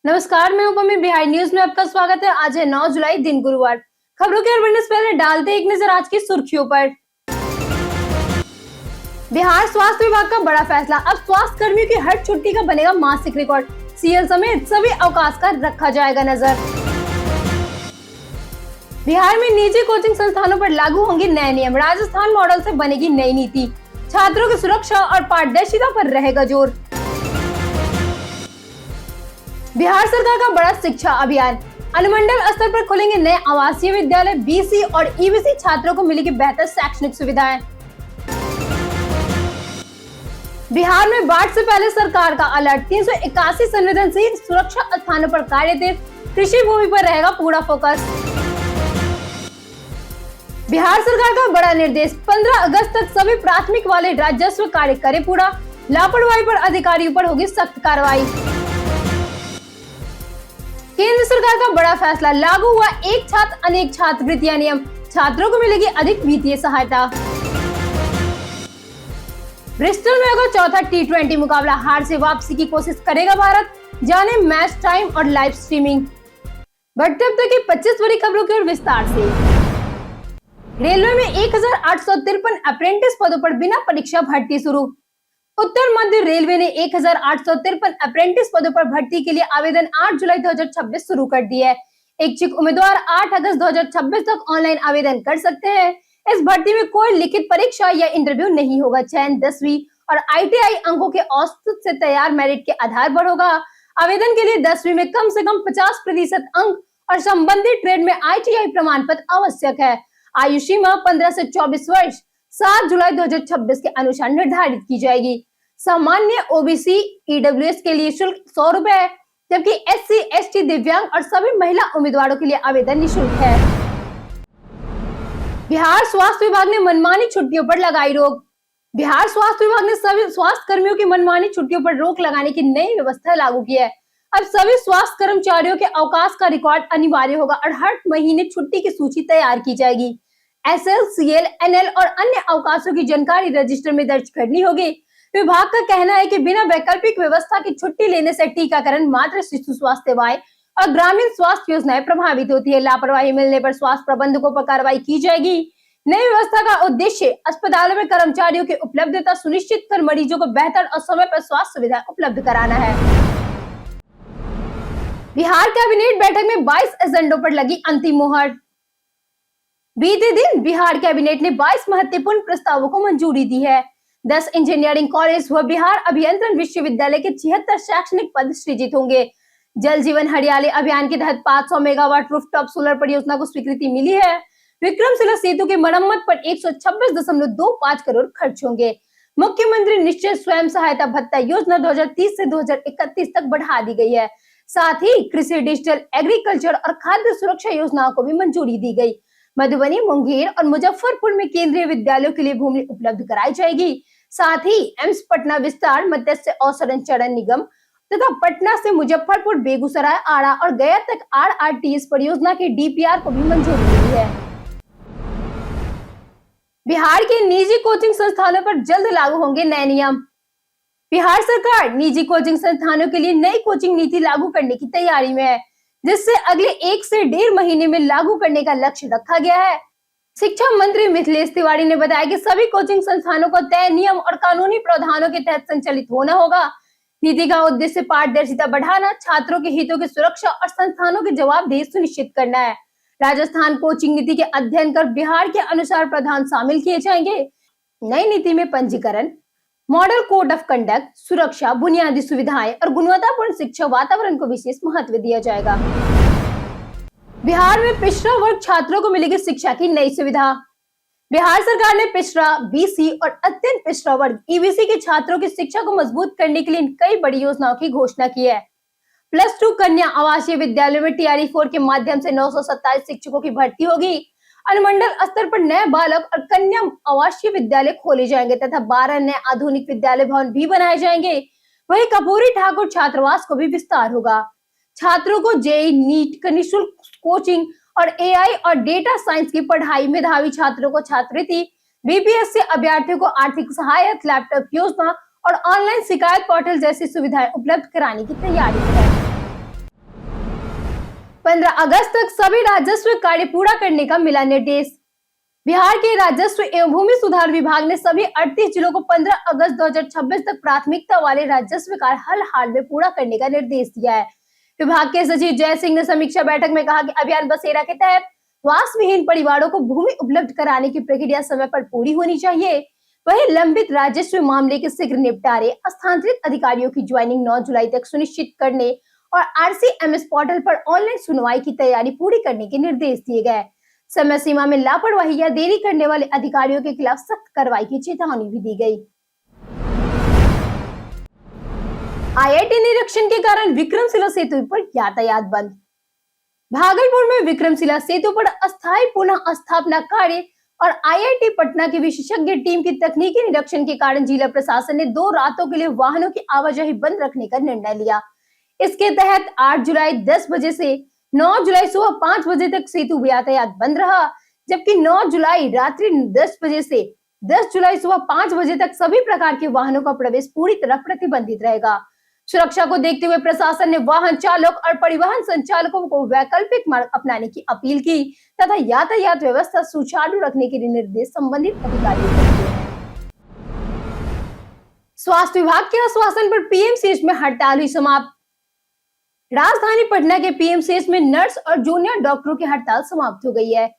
नमस्कार, मैं उपमी बिहार न्यूज में आपका स्वागत है। आज है 9 जुलाई, दिन गुरुवार। खबरों की ओर बढ़ने से पहले डालते एक नजर आज की सुर्खियों पर। बिहार स्वास्थ्य विभाग का बड़ा फैसला, अब स्वास्थ्य कर्मियों की हर छुट्टी का बनेगा मासिक रिकॉर्ड। सीएल समेत सभी अवकाश का रखा जाएगा नजर। बिहार में निजी कोचिंग संस्थानों पर लागू होंगे नए नियम, राजस्थान मॉडल से बनेगी नई नीति। छात्रों की सुरक्षा और पारदर्शिता पर रहेगा जोर। बिहार सरकार का बड़ा शिक्षा अभियान, अनुमंडल स्तर पर खुलेंगे नए आवासीय विद्यालय। बीसी और ईबीसी छात्रों को मिलेगी बेहतर शैक्षणिक सुविधाएं। बिहार में बाढ़ से पहले सरकार का अलर्ट, 381 संवेदनशील सुरक्षा स्थानों पर कार्यरत, कृषि भूमि पर रहेगा पूरा फोकस। बिहार सरकार का बड़ा निर्देश, 15 अगस्त तक सभी प्राथमिक वाले राजस्व कार्य करे पूरा, लापरवाही पर अधिकारियों पर होगी सख्त कार्रवाई। केंद्र सरकार का बड़ा फैसला, लागू हुआ एक छात्र अनेक छात्रवृत्तियां नियम, छात्रों को मिलेगी अधिक वित्तीय सहायता। ब्रिस्टल में होगा चौथा T20 मुकाबला, हार से वापसी की कोशिश करेगा भारत। जाने मैच टाइम और लाइव स्ट्रीमिंग। बढ़ते अब तक की 25 बड़ी खबरों की ओर विस्तार से। रेलवे में 1853 अप्रेंटिस पदों पर बिना परीक्षा भर्ती शुरू। उत्तर मध्य रेलवे ने 1853 अप्रेंटिस पदों पर भर्ती के लिए आवेदन 8 जुलाई 2026 शुरू कर दिया है। इच्छुक उम्मीदवार 8 अगस्त 2026 तक ऑनलाइन आवेदन कर सकते हैं। इस भर्ती में कोई लिखित परीक्षा या इंटरव्यू नहीं होगा। चयन 10वीं और ITI अंकों के औसत से तैयार मेरिट के आधार पर होगा। आवेदन के लिए 10वीं में कम से कम 50% अंक और संबंधित ट्रेड में ITI प्रमाण पत्र आवश्यक है। आयु सीमा 15 से 24 वर्ष 7 जुलाई 2026 के अनुसार निर्धारित की जाएगी। सामान्य OBC EWS के लिए शुल्क 100 रुपए है, जबकि SC ST दिव्यांग और सभी महिला उम्मीदवारों के लिए आवेदन निःशुल्क है। बिहार स्वास्थ्य विभाग ने मनमानी छुट्टियों पर लगाई रोक। बिहार स्वास्थ्य विभाग ने सभी स्वास्थ्य कर्मियों की मनमानी छुट्टियों पर रोक लगाने की नई व्यवस्था लागू की है। अब सभी स्वास्थ्य कर्मचारियों के अवकाश का रिकॉर्ड अनिवार्य होगा और हर महीने छुट्टी की सूची तैयार की जाएगी। SL, CL, NL और अन्य अवकाशों की जानकारी रजिस्टर में दर्ज करनी होगी। विभाग का कहना है कि बिना वैकल्पिक व्यवस्था की छुट्टी लेने से टीकाकरण, मातृ शिशु स्वास्थ्य सेवाएं और ग्रामीण स्वास्थ्य योजनाएं प्रभावित होती है। लापरवाही मिलने पर स्वास्थ्य प्रबंधकों पर कार्रवाई की जाएगी। नई व्यवस्था का उद्देश्य अस्पतालों में कर्मचारियों की उपलब्धता सुनिश्चित कर मरीजों को बेहतर और समय पर स्वास्थ्य सुविधा उपलब्ध कराना है। बिहार कैबिनेट बैठक में 22 एजेंडों पर लगी अंतिम मुहर। बीते दिन बिहार कैबिनेट ने 22 महत्वपूर्ण प्रस्तावों को मंजूरी दी है। 10 इंजीनियरिंग कॉलेज व बिहार अभियंत्रण विश्वविद्यालय के 76 शैक्षणिक पद सृजित होंगे। जल जीवन हरियाली अभियान के तहत 500 मेगावाट रूफटॉप सोलर परियोजना को स्वीकृति मिली है। विक्रमशिला सेतु की मरम्मत पर 126.25 करोड़ खर्च होंगे। मुख्यमंत्री निश्चित स्वयं सहायता भत्ता योजना 2030 से 2031 तक बढ़ा दी गई है। साथ ही कृषि, डिजिटल एग्रीकल्चर और खाद्य सुरक्षा योजनाओं को भी मंजूरी दी गई। मधुबनी, मुंगेर और मुजफ्फरपुर में केंद्रीय विद्यालयों के लिए भूमि उपलब्ध कराई जाएगी। साथ ही एम्स पटना विस्तार, मत्स्य अवसंरचरण निगम तथा पटना से मुजफ्फरपुर, बेगूसराय, आरा और गया तक RRTS परियोजना के DPR को भी मंजूरी मिली है। बिहार के निजी कोचिंग संस्थानों पर जल्द लागू होंगे नए नियम। बिहार सरकार निजी कोचिंग संस्थानों के लिए नई कोचिंग नीति लागू करने की तैयारी में है, जिससे अगले 1 से 1.5 महीने में लागू करने का लक्ष्य रखा गया है। शिक्षा मंत्री मिथिलेश तिवारी ने बताया कि सभी कोचिंग संस्थानों को तय नियम और कानूनी प्रावधानों के तहत संचालित होना होगा। नीति का उद्देश्य पारदर्शिता बढ़ाना, छात्रों के हितों की सुरक्षा और संस्थानों की जवाबदेही सुनिश्चित करना है। राजस्थान कोचिंग नीति के अध्ययन कर बिहार के अनुसार प्रावधान शामिल किए जाएंगे। नई नीति में पंजीकरण, मॉडल कोड ऑफ कंडक्ट, सुरक्षा, बुनियादी सुविधाएं और गुणवत्तापूर्ण शिक्षा वातावरण को विशेष महत्व दिया जाएगा। बिहार में पिछड़ा वर्ग छात्रों को मिलेगी शिक्षा की नई सुविधा। बिहार सरकार ने पिछड़ा, BC और अत्यंत पिछड़ा वर्ग EBC के छात्रों की शिक्षा को मजबूत करने के लिए कई बड़ी योजनाओं की घोषणा की है। +2 कन्या आवासीय विद्यालयों में TRE4 के माध्यम से 927 शिक्षकों की भर्ती होगी। अनुमंडल स्तर पर नए बालक और कन्या आवासीय विद्यालय खोले जाएंगे तथा 12 नए आधुनिक विद्यालय भवन भी बनाए जाएंगे। वहीं कपूरी ठाकुर छात्रावास को भी विस्तार होगा। छात्रों को JEE, नीट का निःशुल्क कोचिंग और AI और डेटा साइंस की पढ़ाई, मेधावी छात्रों को छात्रवृत्ति, BPSC अभ्यर्थियों को आर्थिक सहायता, लैपटॉप योजना और ऑनलाइन शिकायत पोर्टल जैसी सुविधाएं उपलब्ध कराने की तैयारी है। 15 अगस्त तक सभी राजस्व कार्य पूरा करने का मिला निर्देश। बिहार के राजस्व एवं भूमि सुधार विभाग ने सभी 38 जिलों को 15 अगस्त 2026 तक प्राथमिकता वाले राजस्व कार्य हर हाल में पूरा करने का निर्देश दिया है। विभाग के सचिव जय सिंह ने समीक्षा बैठक में कहा कि अभियान बसेरा के तहत वास विहीन परिवारों को भूमि उपलब्ध कराने की प्रक्रिया समय पर पूरी होनी चाहिए। वहीं लंबित राजस्व मामले के शीघ्र निपटारे, स्थानांतरित अधिकारियों की ज्वाइनिंग 9 जुलाई तक सुनिश्चित करने और RCMS पोर्टल पर ऑनलाइन सुनवाई की तैयारी पूरी करने के निर्देश दिए गए। समय सीमा में लापरवाही या देरी करने वाले अधिकारियों के खिलाफ सख्त कार्रवाई की चेतावनी भी दी गई। IIT निरीक्षण के कारण विक्रमशिला सेतु पर यातायात बंद। भागलपुर में विक्रमशिला सेतु पर अस्थायी पुनः स्थापना कार्य और IIT पटना की विशेषज्ञ टीम की तकनीकी निरीक्षण के कारण जिला प्रशासन ने 2 रातों के लिए वाहनों की आवाजाही बंद रखने का निर्णय लिया। इसके तहत 8 जुलाई 10 बजे से 9 जुलाई सुबह 5 बजे तक सेतु यातायात बंद रहा, जबकि 9 जुलाई रात्रि 10 बजे से 10 जुलाई सुबह 5 बजे तक सभी प्रकार के वाहनों का प्रवेश पूरी तरह प्रतिबंधित रहेगा। सुरक्षा को देखते हुए प्रशासन ने वाहन चालक और परिवहन संचालकों को वैकल्पिक मार्ग अपनाने की अपील की तथा यातायात व्यवस्था सुचारू रखने के लिए निर्देश संबंधित अधिकारियों को दिए हैं। स्वास्थ्य विभाग के आश्वासन पर PMCH में हड़ताल हुई समाप्त। राजधानी पटना के PMCH में नर्स और जूनियर डॉक्टरों की हड़ताल समाप्त हो गई है।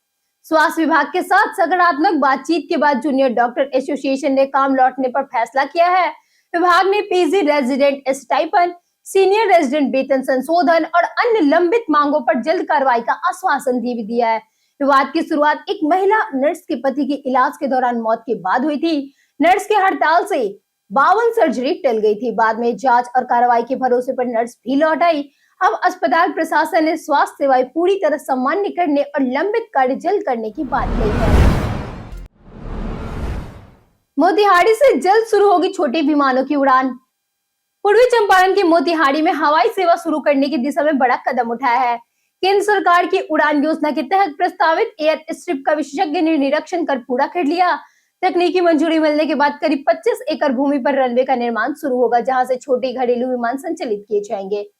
स्वास्थ्य विभाग के साथ सकारात्मक बातचीत के बाद जूनियर डॉक्टर एसोसिएशन ने काम लौटने पर फैसला किया है। विभाग ने PG resident stipend, senior resident वेतन संशोधन और अन्य लंबित मांगों पर जल्द कार्रवाई का आश्वासन भी दिया है। विवाद की शुरुआत एक महिला नर्स के पति के इलाज के दौरान मौत के बाद हुई थी। नर्स की हड़ताल से 52 सर्जरी टल गई थी। बाद में जांच और कार्रवाई के भरोसे पर नर्स भी लौट आई। अब अस्पताल प्रशासन ने स्वास्थ्य सेवाएं पूरी तरह सामान्य करने और लंबित कार्य जल्द करने की बात कही है। मोतिहारी से जल्द शुरू होगी छोटे विमानों की उड़ान। पूर्वी चंपारण के मोतिहारी में हवाई सेवा शुरू करने की दिशा में बड़ा कदम उठाया है। केंद्र सरकार की उड़ान योजना के तहत प्रस्तावित एयर स्ट्रिप का विशेषज्ञ ने निरीक्षण कर पूरा कर लिया। तकनीकी मंजूरी मिलने के बाद करीब 25 एकड़ भूमि पर रनवे का निर्माण शुरू होगा, जहां से छोटे घरेलू विमान संचालित किए जाएंगे।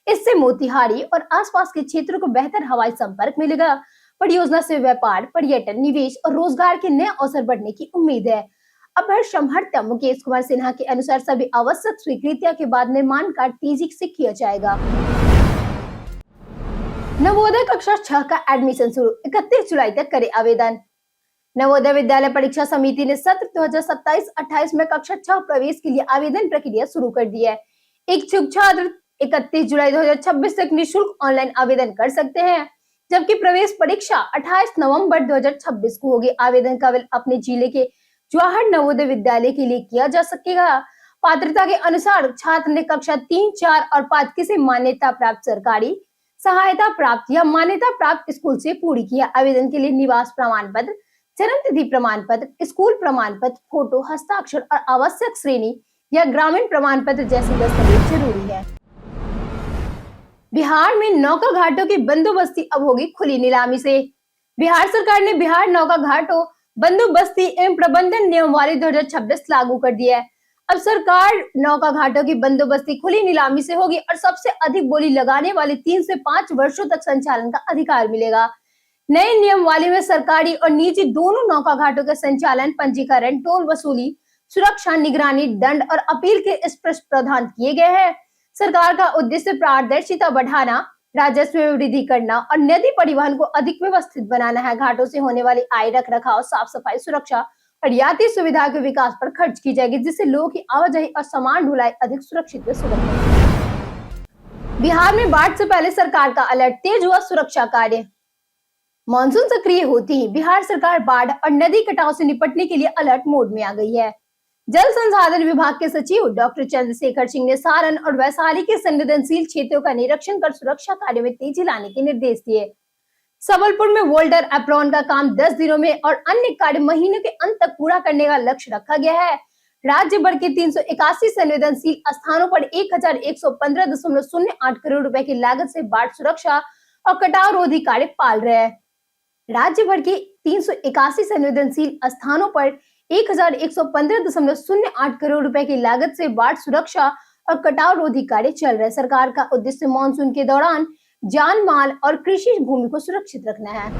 इससे मोतिहारी और आसपास के क्षेत्रों को बेहतर हवाई संपर्क मिलेगा। परियोजना से व्यापार, पर्यटन, निवेश और रोजगार के नए अवसर बढ़ने की उम्मीद है। अपर संहर्ता मुकेश कुमार सिन्हा के अनुसार सभी आवश्यक स्वीकृतियों के बाद निर्माण कार्य तेजी से किया जाएगा। नवोदय कक्षा 6 का एडमिशन शुरू, 31 जुलाई तक करे आवेदन। नवोदय विद्यालय परीक्षा समिति ने सत्र 2027-28 में कक्षा 6 प्रवेश के लिए आवेदन प्रक्रिया शुरू कर दी है। इच्छुक छात्र 31 जुलाई 2026 तक निःशुल्क ऑनलाइन आवेदन कर सकते हैं, जबकि प्रवेश परीक्षा 28 नवंबर 2026 को होगी। आवेदन केवल अपने जिले के जवाहर नवोदय विद्यालय के लिए किया जा सकेगा। पात्रता के अनुसार छात्र ने कक्षा 3, 4 और 5 किसी मान्यता प्राप्त सरकारी, सहायता प्राप्त या मान्यता प्राप्त स्कूल से पूरी किया। आवेदन के लिए निवास प्रमाण पत्र, जन्म तिथि प्रमाण पत्र, स्कूल प्रमाण पत्र, फोटो, हस्ताक्षर और आवश्यक श्रेणी या ग्रामीण प्रमाण पत्र जैसे दस्तावेज जरूरी है। बिहार में नौका घाटों की बंदोबस्ती अब होगी खुली नीलामी से। बिहार सरकार ने बिहार नौका घाटों बंदोबस्ती एवं प्रबंधन नियमावली 2026 लागू कर दिया है। अब सरकार नौका घाटों की बंदोबस्ती खुली नीलामी से होगी और सबसे अधिक बोली लगाने वाले 3 से 5 वर्षों तक संचालन का अधिकार मिलेगा। नए नियमावली में सरकारी और निजी दोनों नौका घाटों के संचालन, पंजीकरण, टोल वसूली, सुरक्षा, निगरानी, दंड और अपील के स्पष्ट प्रावधान किए गए हैं। सरकार का उद्देश्य पारदर्शिता बढ़ाना, राजस्व में वृद्धि करना और नदी परिवहन को अधिक व्यवस्थित बनाना है। घाटों से होने वाली आय, रख रखाव, साफ सफाई, सुरक्षा और यात्री सुविधा के विकास पर खर्च की जाएगी, जिससे लोगों की आवाजाही और सामान ढुलाई अधिक सुरक्षित व सुगम होगी। बिहार में बाढ़ से पहले सरकार का अलर्ट, तेज हुआ सुरक्षा कार्य। मानसून सक्रिय होती ही बिहार सरकार बाढ़ और नदी कटाव से निपटने के लिए अलर्ट मोड में आ गई है। जल संसाधन विभाग के सचिव डॉक्टर चंद्रशेखर सिंह ने सारण और वैशाली के संवेदनशील क्षेत्रों का निरीक्षण कर सुरक्षा कार्य में तेजी लाने के निर्देश दिए। सबलपुर में वोल्डर एप्रॉन का काम 10 दिनों में और अन्य कार्य महीने के अंत तक पूरा करने का लक्ष्य रखा गया है। राज्य भर के 381 संवेदनशील स्थानों पर 1115.08 करोड़ रुपए की लागत से बाढ़ सुरक्षा और कटाव रोधी कार्य पाल रहे हैं। राज्य भर के 381 संवेदनशील स्थानों पर 1115.08 करोड़ रुपए की लागत से बाढ़ सुरक्षा और कटाव रोधी कार्य चल रहे हैं। सरकार का उद्देश्य मानसून के दौरान जान माल और कृषि भूमि को सुरक्षित रखना है।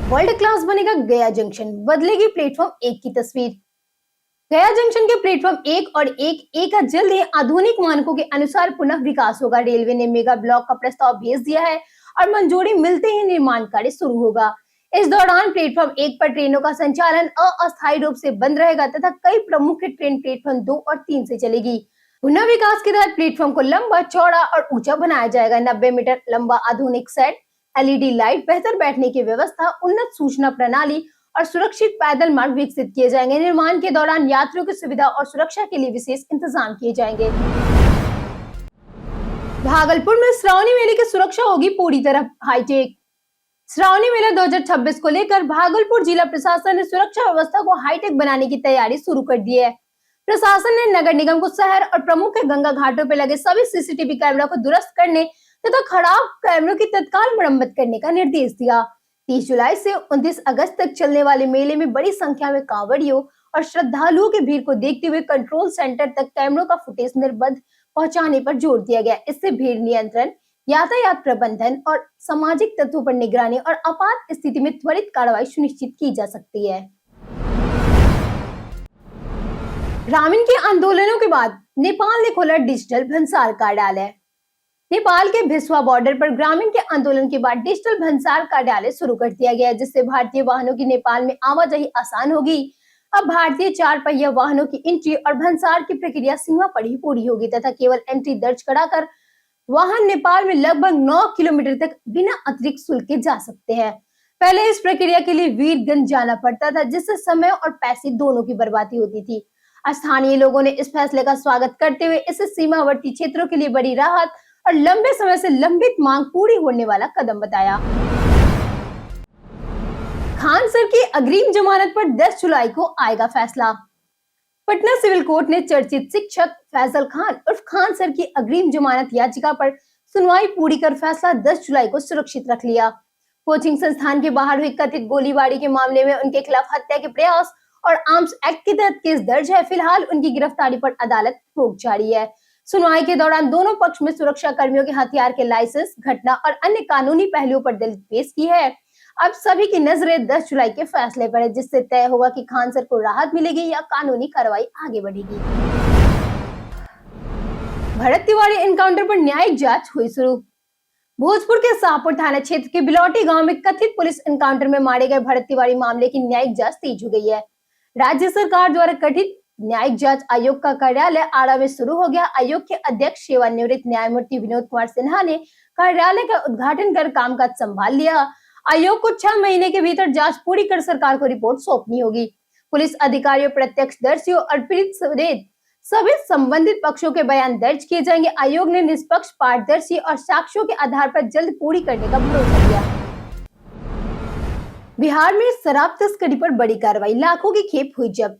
वर्ल्ड क्लास बनेगा गया जंक्शन, बदलेगी प्लेटफॉर्म 1 की तस्वीर। गया जंक्शन के प्लेटफॉर्म 1 और 1A का जल्द ही आधुनिक मानकों के अनुसार पुनः विकास होगा। रेलवे ने मेगा ब्लॉक का प्रस्ताव भेज दिया है और मंजूरी मिलते ही निर्माण कार्य शुरू होगा। इस दौरान प्लेटफॉर्म 1 पर ट्रेनों का संचालन अस्थायी रूप से बंद रहेगा तथा कई प्रमुख ट्रेन प्लेटफॉर्म 2 और 3 से चलेगी। पुनः विकास के तहत प्लेटफॉर्म को लंबा, चौड़ा और ऊंचा बनाया जाएगा। 90 मीटर लंबा आधुनिक सेट, LED लाइट, बेहतर बैठने की व्यवस्था, उन्नत सूचना प्रणाली और सुरक्षित पैदल मार्ग विकसित किए जाएंगे। निर्माण के दौरान यात्रियों की सुविधा और सुरक्षा के लिए विशेष इंतजाम किए जाएंगे। भागलपुर में श्रावणी मेले की सुरक्षा होगी पूरी तरह हाईटेक। श्रावणी मेला 2026 को लेकर भागलपुर जिला प्रशासन ने सुरक्षा व्यवस्था को हाईटेक बनाने की तैयारी शुरू कर दी है। प्रशासन ने नगर निगम को शहर और प्रमुख गंगा घाटों पर लगे सभी CCTV कैमरा को दुरुस्त करने तथा खराब कैमरों की तत्काल मरम्मत करने का निर्देश दिया। 30 जुलाई से 29 अगस्त तक चलने वाले मेले में बड़ी संख्या में कांवड़ियों और श्रद्धालुओं की भीड़ को देखते हुए कंट्रोल सेंटर तक कैमरों का फुटेज निर्बाध पहुंचाने पर जोर दिया गया। इससे भीड़ नियंत्रण, यातायात प्रबंधन और सामाजिक तत्वों पर निगरानी और आपात स्थिति में त्वरित कार्रवाई सुनिश्चित की जा सकती है। ग्रामीण के आंदोलनों के बाद नेपाल ने खोला डिजिटल भंसार कार्यालय। नेपाल के भिस्वा बॉर्डर पर ग्रामीण के आंदोलन के बाद डिजिटल भंसार कार्यालय शुरू कर दिया गया, जिससे भारतीय वाहनों की नेपाल में आवाजाही आसान होगी। अब भारतीय 4 पहिया वाहनों की एंट्री और भंसार की प्रक्रिया सीमा पर ही पूरी होगी तथा केवल एंट्री दर्ज कराकर वाहन नेपाल में लगभग 9 किलोमीटर तक बिना अतिरिक्त शुल्क के जा सकते हैं। पहले इस प्रक्रिया के लिए वीरगंज जाना पड़ता था, जिससे समय और पैसे दोनों की बर्बादी होती थी। स्थानीय लोगों ने इस फैसले का स्वागत करते हुए इसे सीमावर्ती क्षेत्रों के लिए बड़ी राहत और लंबे समय से लंबित मांग पूरी होने वाला कदम बताया। खान सर की अग्रिम जमानत पर 10 जुलाई को आएगा फैसला। पटना सिविल कोर्ट ने चर्चित शिक्षक फैजल खान उर्फ खान सर की अग्रिम जमानत याचिका पर सुनवाई पूरी कर फैसला 10 जुलाई को सुरक्षित रख लिया। कोचिंग संस्थान के बाहर हुई कथित गोलीबारी के मामले में उनके खिलाफ हत्या के प्रयास और आर्म्स एक्ट के तहत केस दर्ज है। फिलहाल उनकी गिरफ्तारी पर अदालत रोक जारी है। सुनवाई के दौरान दोनों पक्ष में सुरक्षा कर्मियों के हथियार के लाइसेंस, घटना और अन्य कानूनी पहलुओं पर दलील पेश की है। अब सभी की नजरें 10 जुलाई के फैसले पर है, जिससे तय होगा कि खान सर को राहत मिलेगी या कानूनी कार्रवाई आगे बढ़ेगी। भरत तिवारी एनकाउंटर पर न्यायिक जांच हुई शुरू। भोजपुर के शाहपुर थाना क्षेत्र के बिलौटी गांव में कथित पुलिस एनकाउंटर में मारे गए भरत तिवारी मामले की न्यायिक जांच तेज हो गई है। राज्य सरकार द्वारा गठित न्यायिक जांच आयोग का कार्यालय आरा में शुरू हो गया। आयोग के अध्यक्ष सेवानिवृत्त न्यायमूर्ति विनोद कुमार सिन्हा ने कार्यालय का उद्घाटन कर कामकाज संभाल लिया। आयोग को 6 महीने के भीतर जांच पूरी कर सरकार को रिपोर्ट सौंपनी होगी। पुलिस अधिकारियों, प्रत्यक्षदर्शियों और पीड़ित समेत सभी संबंधित पक्षों के बयान दर्ज किए जाएंगे। आयोग ने निष्पक्ष, पारदर्शी और साक्ष्यों के आधार पर जल्द पूरी करने का भरोसा दिया। बिहार में शराब तस्करी पर बड़ी कार्रवाई, लाखों की खेप हुई जब्त।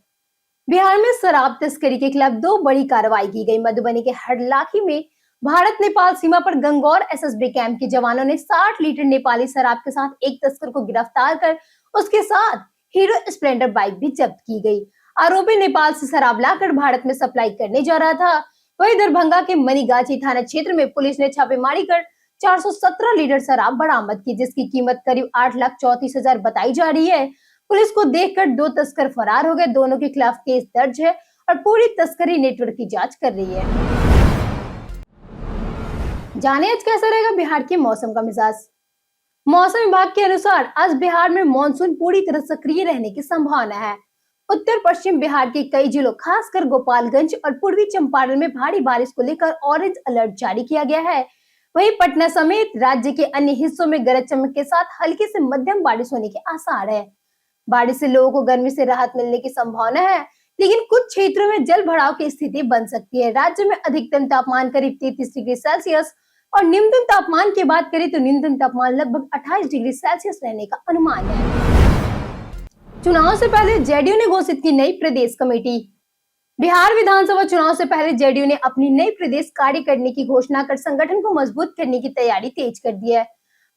बिहार में शराब तस्करी के खिलाफ 2 बड़ी कार्रवाई की गई। मधुबनी के हरलाखी में भारत नेपाल सीमा पर गंगौर SSB कैंप के जवानों ने 60 लीटर नेपाली शराब के साथ एक तस्कर को गिरफ्तार कर उसके साथ हीरो स्प्लेंडर बाइक भी जब्त की गई। आरोपी नेपाल से शराब लाकर भारत में सप्लाई करने जा रहा था। वहीं दरभंगा के मनीगाछी थाना क्षेत्र में पुलिस ने छापेमारी कर 417 लीटर शराब बरामद की, जिसकी कीमत करीब 8,34,000 बताई जा रही है। पुलिस को देखकर 2 तस्कर फरार हो गए। दोनों के खिलाफ केस दर्ज है और पूरी तस्करी नेटवर्क की जांच कर रही है। जाने आज कैसा रहेगा बिहार के मौसम का मिजाज। मौसम विभाग के अनुसार आज बिहार में मानसून पूरी तरह सक्रिय रहने की संभावना है। उत्तर पश्चिम बिहार के कई जिलों, खासकर गोपालगंज और पूर्वी चंपारण में भारी बारिश को लेकर ऑरेंज अलर्ट जारी किया गया है। वहीं पटना समेत राज्य के अन्य हिस्सों में गरज चमक के साथ हल्की से मध्यम बारिश होने के आसार है। बारिश से लोगों को गर्मी से राहत मिलने की संभावना है, लेकिन कुछ क्षेत्रों में जल भराव की स्थिति बन सकती है। राज्य में अधिकतम तापमान करीब 33 डिग्री सेल्सियस और न्यूनतम तापमान की बात करें तो न्यूनतम तापमान लगभग 28 डिग्री सेल्सियस रहने का अनुमान है। चुनाव से पहले जेडीयू ने घोषित की नई प्रदेश कमेटी। बिहार विधानसभा चुनाव से पहले जेडीयू ने अपनी नई प्रदेश कार्यकारिणी की घोषणा कर संगठन को मजबूत करने की तैयारी तेज कर दी है।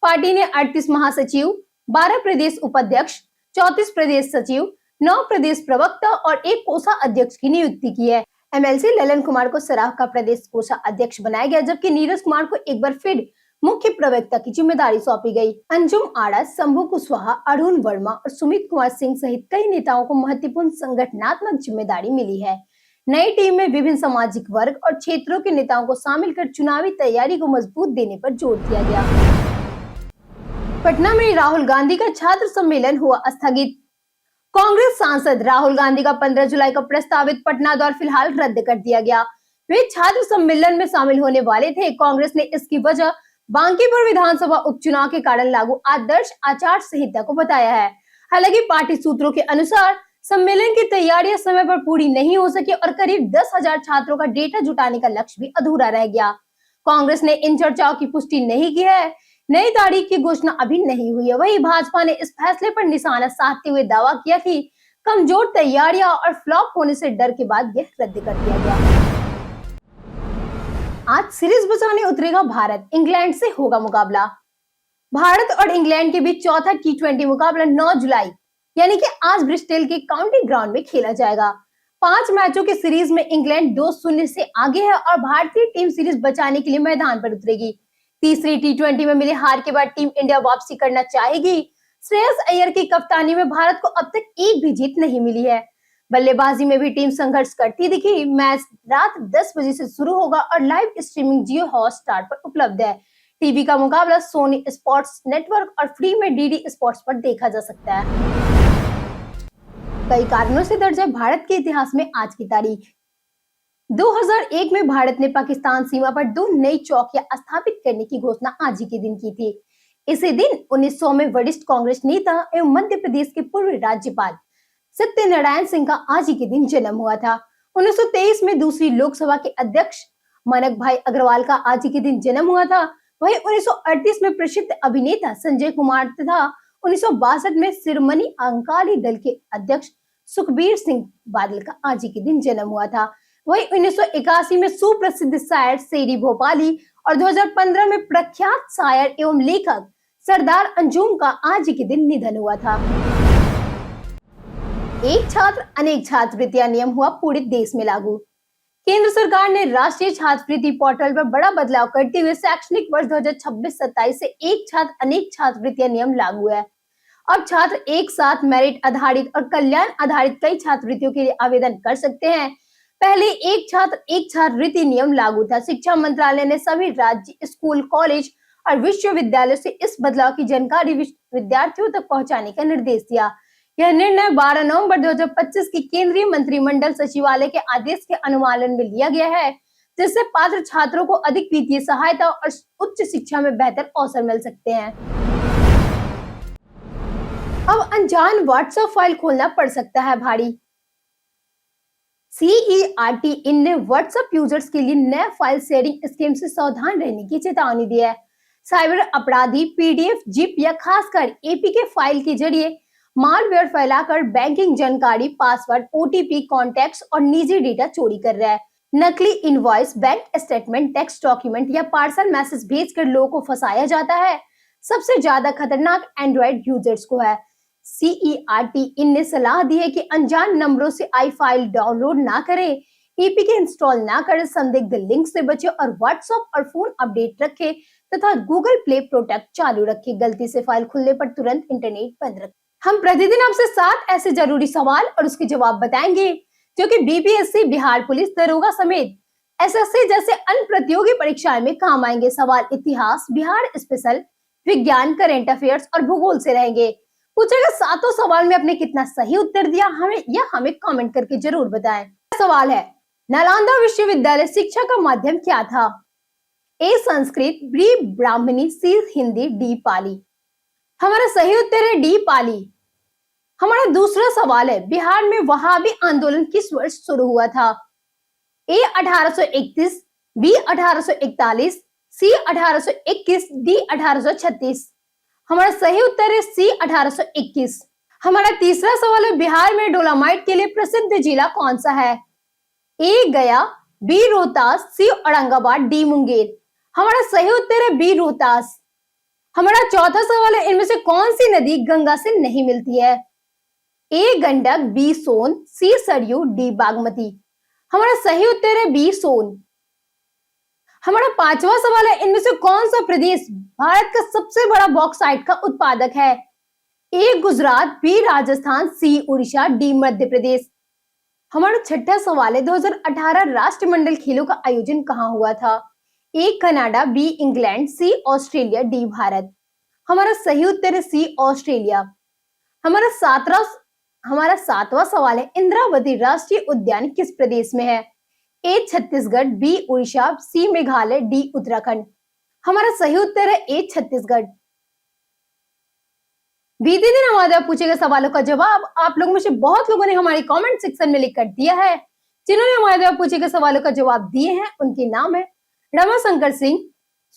पार्टी ने 38 महासचिव, 12 प्रदेश उपाध्यक्ष, 34 प्रदेश सचिव, 9 प्रदेश प्रवक्ता और 1 कोषाध्यक्ष की नियुक्ति की है। एमएलसी ललन कुमार को सराफ का प्रदेश कोषाध्यक्ष बनाया गया, जबकि नीरज कुमार को एक बार फिर मुख्य प्रवक्ता की जिम्मेदारी सौंपी गई। अंजुम आड़ा, शंभू कुशवाहा, अरुण वर्मा और सुमित कुमार सिंह सहित कई नेताओं को महत्वपूर्ण संगठनात्मक जिम्मेदारी मिली है। नई टीम में विभिन्न सामाजिक वर्ग और क्षेत्रों के नेताओं को शामिल कर चुनावी तैयारी को मजबूत देने पर जोर दिया गया। पटना में राहुल गांधी का छात्र सम्मेलन हुआ स्थगित। कांग्रेस सांसद राहुल गांधी का 15 जुलाई का प्रस्तावित पटना दौरा फिलहाल रद्द कर दिया गया। वे छात्र सम्मेलन में शामिल होने वाले थे। कांग्रेस ने इसकी वजह बांकीपुर विधानसभा उपचुनाव के कारण लागू आदर्श आचार संहिता को बताया है। हालांकि पार्टी सूत्रों के अनुसार सम्मेलन की तैयारियां समय पर पूरी नहीं हो सकी और करीब 10,000 छात्रों का डेटा जुटाने का लक्ष्य भी अधूरा रह गया। कांग्रेस ने इन चर्चाओं की पुष्टि नहीं की है। नई तारीख की घोषणा अभी नहीं हुई है। वहीं भाजपा ने इस फैसले पर निशाना साधते हुए दावा किया कि कमजोर तैयारियां और फ्लॉप होने से डर के बाद यह रद्द कर दिया गया। आज सीरीज बचाने उतरेगा भारत, इंग्लैंड से होगा मुकाबला। भारत और इंग्लैंड के बीच चौथा T20 मुकाबला 9 जुलाई यानी कि आज ब्रिस्टल के काउंटी ग्राउंड में खेला जाएगा। 5 मैचों की सीरीज में इंग्लैंड 2-0 से आगे है और भारतीय टीम सीरीज बचाने के लिए मैदान पर उतरेगी। तीसरी T20 में मिली हार के बाद टीम इंडिया वापसी करना चाहेगी। श्रेयस अय्यर की कप्तानी में भारत को अब तक एक भी जीत नहीं मिली है। बल्लेबाजी में भी टीम संघर्ष करती दिखी। मैच रात 10 बजे से शुरू होगा और लाइव स्ट्रीमिंग जियो हॉटस्टार पर उपलब्ध है। टीवी का मुकाबला सोनी स्पोर्ट्स नेटवर्क और फ्री में डीडी स्पोर्ट्स पर देखा जा सकता है। कई कारणों से दर्ज है भारत के इतिहास में आज की तारीख। 2001 में भारत ने पाकिस्तान सीमा पर 2 नई चौकियां स्थापित करने की घोषणा आज ही के दिन की थी। इसी दिन 1900 में वरिष्ठ कांग्रेस नेता एवं मध्य प्रदेश के पूर्व राज्यपाल सत्यनारायण सिंह का आज ही के दिन जन्म हुआ था। 1923 में दूसरी लोकसभा के अध्यक्ष मनक भाई अग्रवाल का आज ही के दिन जन्म हुआ था। वहीं 1938 में प्रसिद्ध अभिनेता संजय कुमार तथा 1962 में शिरोमणि अकाली दल के अध्यक्ष सुखबीर सिंह बादल का आज ही के दिन जन्म हुआ था। वहीं 1981 में सुप्रसिद्ध शायर शेरी भोपाली और 2015 में प्रख्यात शायर एवं लेखक सरदार अंजुम का आज ही के दिन निधन हुआ था। एक छात्र अनेक छात्रवृत्तियां नियम हुआ पूरे देश में लागू। केंद्र सरकार ने राष्ट्रीय छात्रवृत्ति पोर्टल पर बड़ा बदलाव करते हुए शैक्षणिक वर्ष 2026-27 से एक छात्र अनेक छात्रवृत्तियां नियम लागू है। अब छात्र एक साथ मेरिट आधारित और कल्याण आधारित कई छात्रवृत्तियों के लिए आवेदन कर सकते हैं। पहले एक छात्र एक छात्रवृत्ति नियम लागू था। शिक्षा मंत्रालय ने सभी राज्य, स्कूल, कॉलेज और विश्वविद्यालयों से इस बदलाव की जानकारी विद्यार्थियों तक पहुंचाने का निर्देश दिया। यह निर्णय 12 नवंबर 2025 की केंद्रीय मंत्रिमंडल सचिवालय के आदेश के अनुपालन में लिया गया है, जिससे पात्र छात्रों को अधिक वित्तीय सहायता और उच्च शिक्षा में बेहतर अवसर मिल सकते हैं। अब अनजान व्हाट्सएप फाइल खोलना पड़ सकता है भारी। CERT इन ने व्हाट्सएप यूजर्स के लिए नए फाइल शेयरिंग स्कीम से सावधान रहने की चेतावनी दी है। साइबर अपराधी PDF, जिप या खासकर APK फाइल के जरिए मालवेयर फैलाकर बैंकिंग जानकारी, पासवर्ड, OTP, कॉन्टैक्ट्स और निजी डेटा चोरी कर रहा है। नकली invoice, bank statement, text document या पार्सल मैसेज भेजकर लोगों को फंसाया जाता है। सबसे ज्यादा खतरनाक एंड्रॉइड यूजर्स को है। CERT इन ने सलाह दी है कि अनजान नंबरों से आई फाइल डाउनलोड ना करें, APK इंस्टॉल ना करें, संदिग्ध लिंक से बचे और व्हाट्सएप और फोन अपडेट रखें तथा गूगल प्ले प्रोटेक्ट चालू रखें। गलती से फाइल खुलने पर तुरंत इंटरनेट बंद रखें। हम प्रतिदिन आपसे 7 ऐसे जरूरी सवाल और उसके जवाब बताएंगे जो कि BPSC, बिहार पुलिस दरोगा समेत SSC जैसे अन्य प्रतियोगी परीक्षाएं में काम आएंगे। सवाल इतिहास, बिहार स्पेशल, विज्ञान, करंट अफेयर्स और भूगोल से रहेंगे। पूछेगा 7 सवाल में आपने कितना सही उत्तर दिया हमें कमेंट करके जरूर बताएं। सवाल है, नालंदा विश्वविद्यालय शिक्षा का माध्यम क्या था? A Sanskrit, B Brahmani, C Hindi, D पाली। हमारा सही उत्तर है D पाली। हमारा दूसरा सवाल है, बिहार में वहाबी आंदोलन किस वर्ष शुरू हुआ था? A 1831, B 1841, C 1821, D 1836। हमारा सही उत्तर है C 1821। हमारा तीसरा सवाल है, बिहार में डोलामाइट के लिए प्रसिद्ध जिला कौन सा है? A गया, B Rohtas, C Aurangabad, D Munger. हमारा सही उत्तर है B रोहतास। हमारा चौथा सवाल है, इनमें से कौन सी नदी गंगा से नहीं मिलती है? A Gandak, B Son, C Saryu, D Bagmati. हमारा सही उत्तर है बी सोन। हमारा पांचवा सवाल है, इनमें से कौन सा प्रदेश भारत का सबसे बड़ा बॉक्साइट का उत्पादक है? ए गुजरात, बी राजस्थान, सी उड़ीसा, डी मध्य प्रदेश। हमारा छठा सवाल है, 2018 राष्ट्रमंडल खेलों का आयोजन कहाँ हुआ था? A Canada, B England, C Australia, D Bharat. हमारा सही उत्तर है सी ऑस्ट्रेलिया। हमारा सातवां सवाल है, इंद्रावती राष्ट्रीय उद्यान किस प्रदेश में है? ए छत्तीसगढ़, बी उड़ीसा, सी मेघालय, डी उत्तराखंड। हमारा सही उत्तर है ए छत्तीसगढ़। बीते दिन हमारे द्वारा पूछे गए सवालों का जवाब आप लोगों में से बहुत लोगों ने हमारे कमेंट सेक्शन में लिख कर दिया है। जिन्होंने हमारे द्वारा पूछे गए सवालों का जवाब दिए हैं उनके नाम है रमाशंकर सिंह,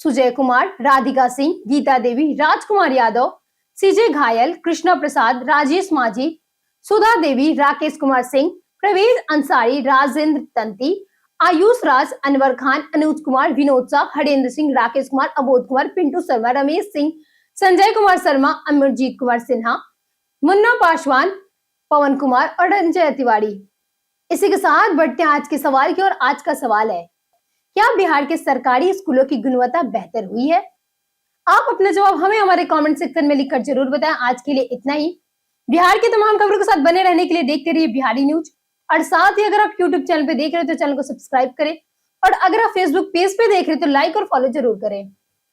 सुजय कुमार, राधिका सिंह, गीता देवी, राजकुमार यादव, सीजे घायल, कृष्णा प्रसाद, राजेश माझी, सुधा देवी, राकेश कुमार सिंह, प्रवेश अंसारी, राजेंद्र तंती, आयुष राज, अनवर खान, अनुज कुमार, विनोद शाह, हरेंद्र सिंह, राकेश कुमार, अबोध कुमार, पिंटू शर्मा, रमेश सिंह, संजय कुमार शर्मा, अमरजीत कुमार सिन्हा, मुन्ना पासवान, पवन कुमार और रंजय तिवारी। इसी के साथ बढ़ते हैं आज के सवाल की ओर। आज का सवाल है, क्या बिहार के सरकारी स्कूलों की गुणवत्ता बेहतर हुई है? आप अपना जवाब हमें हमारे कमेंट सेक्शन में लिखकर जरूर बताएं। आज के लिए इतना ही। बिहार की तमाम खबरों के साथ बने रहने के लिए देखते रहिए बिहारी न्यूज। और साथ ही अगर आप यूट्यूब चैनल पे देख रहे हो तो चैनल को सब्सक्राइब करें, और अगर आप फेसबुक पेज पे देख रहे हो तो लाइक और फॉलो जरूर करें।